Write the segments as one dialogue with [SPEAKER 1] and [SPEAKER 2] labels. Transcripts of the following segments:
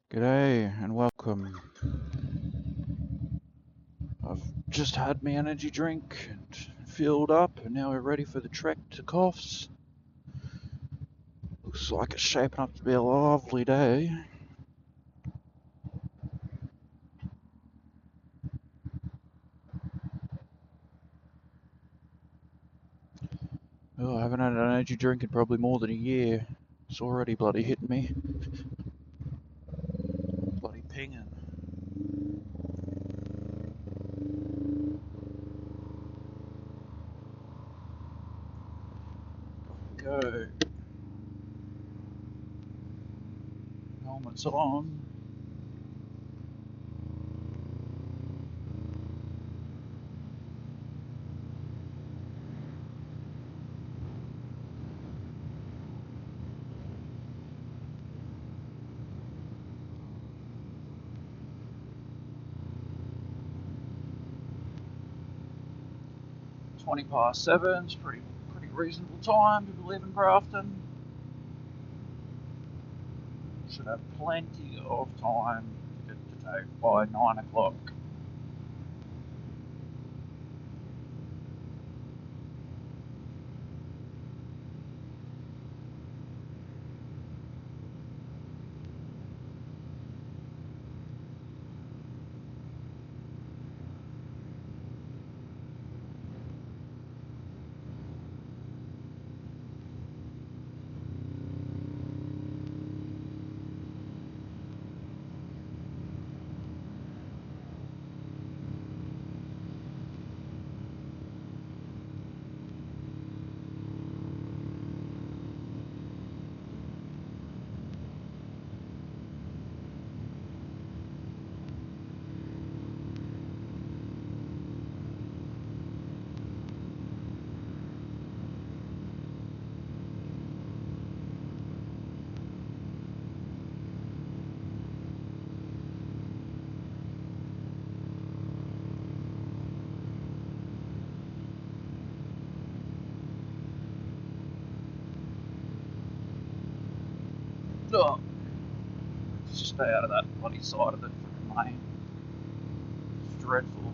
[SPEAKER 1] G'day and welcome. I've just had my energy drink and filled up, and now we're ready for the trek to Coffs. Looks like it's shaping up to be a lovely day. Oh, I haven't had an energy drink in probably more than a year. It's already bloody hitting me. Bloody pinging. Go. Helmets on. (7:20) pretty reasonable time to be leaving Grafton. Should have plenty of time to get to TAFE by 9 o'clock. Oh, just stay out of that bloody side of the freaking lane. It's dreadful.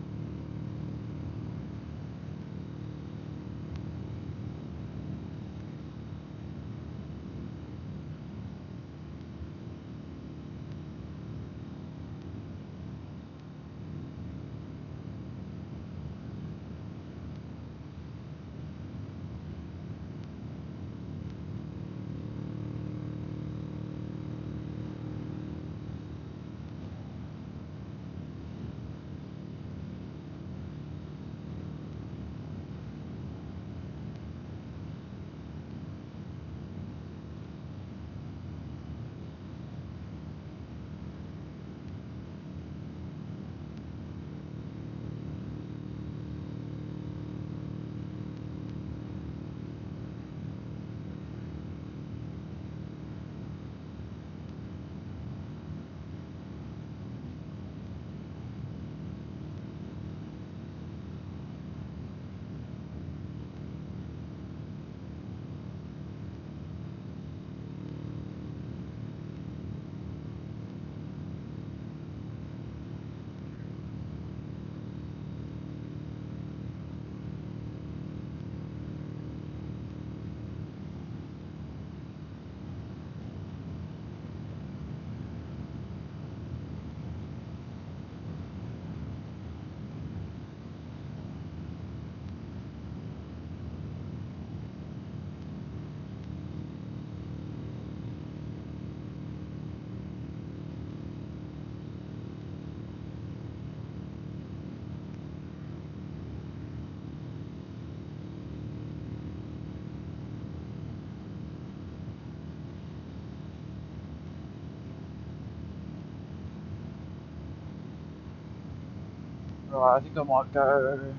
[SPEAKER 1] Right, I think I might go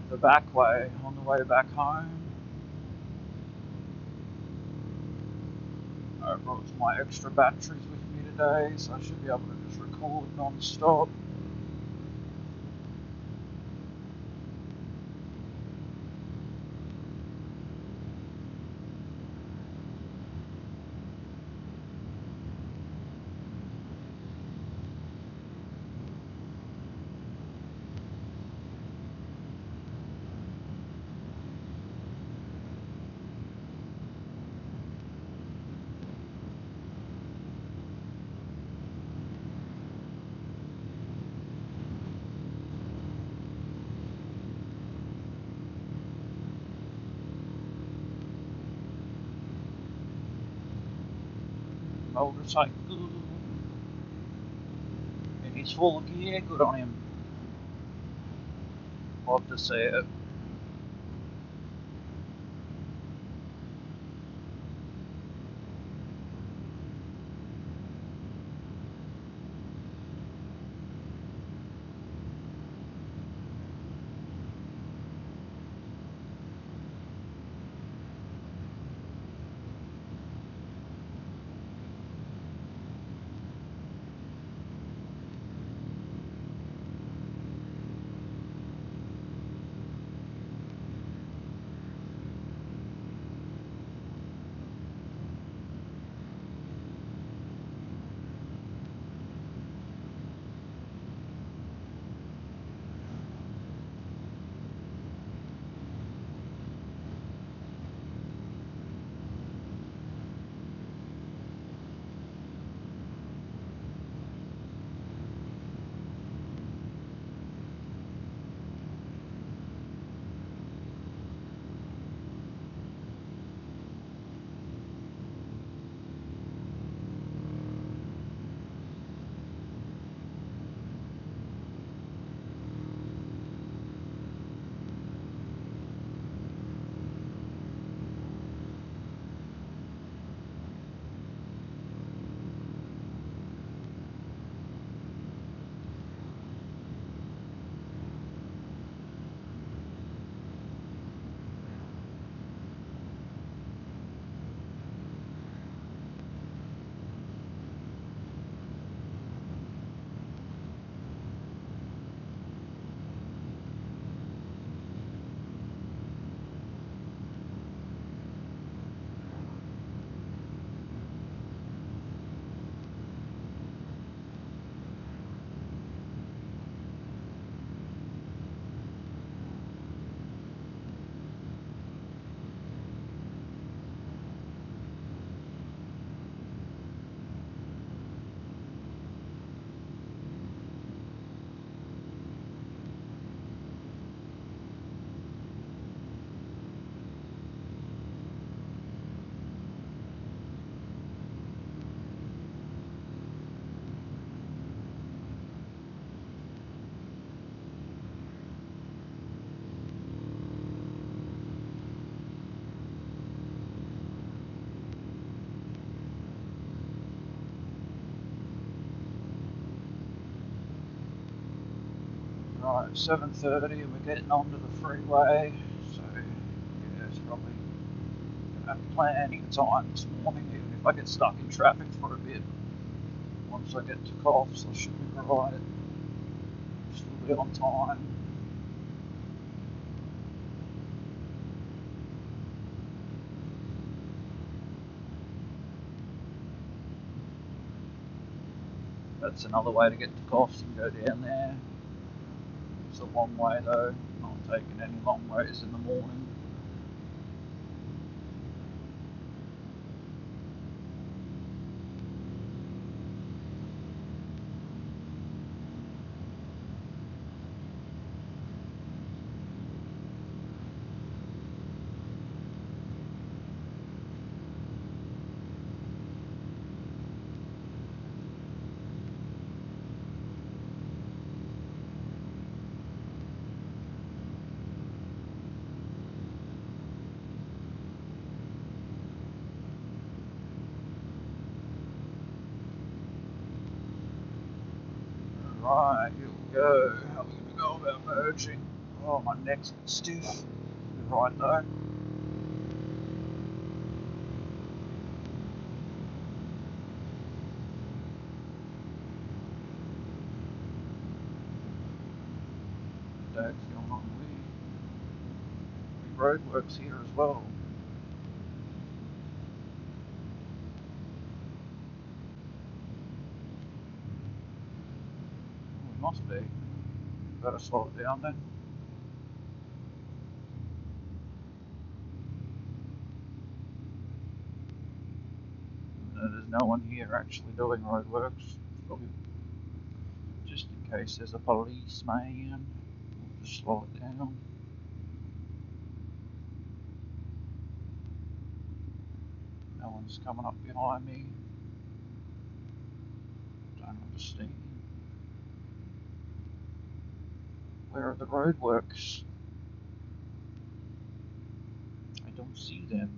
[SPEAKER 1] the back way on the way back home. I brought my extra batteries with me today, so I should be able to just record non-stop. motorcycle. And he's full of gear, good on him. Love to see it. Right, 7:30 and we're getting onto the freeway, so yeah, it's probably gonna have plenty of time this morning, even if I get stuck in traffic for a bit. Once I get to Coffs, I should be right. Still be on time. That's another way to get to Coffs and go down there. It's a long way though, not taking any long ways in the morning. Right, here we go. How are we going to go about merging? Oh, my neck's stiff. We're right though. Dad's going on the roadworks here as well. Oh, it must be. Better slow it down then. There's no one here actually doing roadworks. Probably just in case there's a policeman. We'll just slow it down. No one's coming up behind me. don't understand. Where are the roadworks? I don't see them.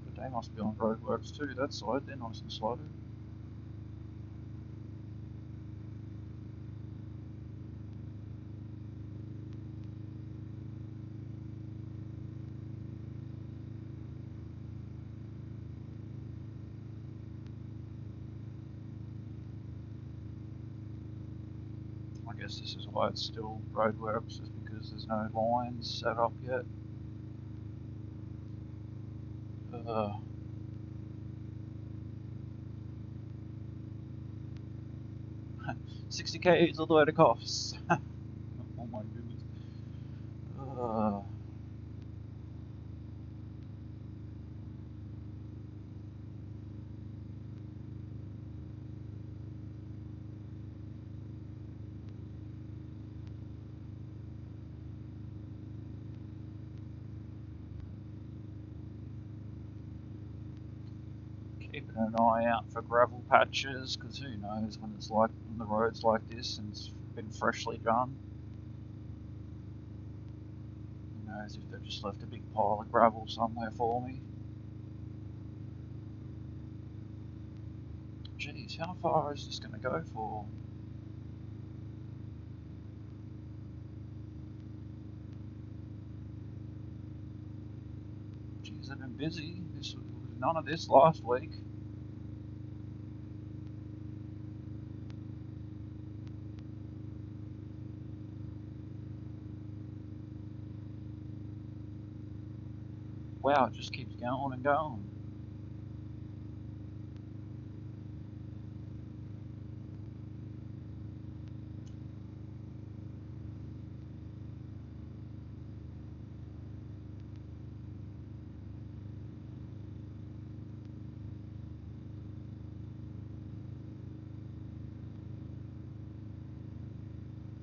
[SPEAKER 1] But they must be on roadworks too, that side. They're nice and slow. I guess this is why it's still roadworks, is because there's no lines set up yet. 60 k's all the way to Coffs. Oh my goodness. Uh, Keeping an eye out for gravel patches, because who knows when it's like on the roads like this and it's been freshly done. Who knows if they've just left a big pile of gravel somewhere for me. Geez, how far is this going to go for? Geez, I've been busy. None of this last week. Wow, it just keeps going and going.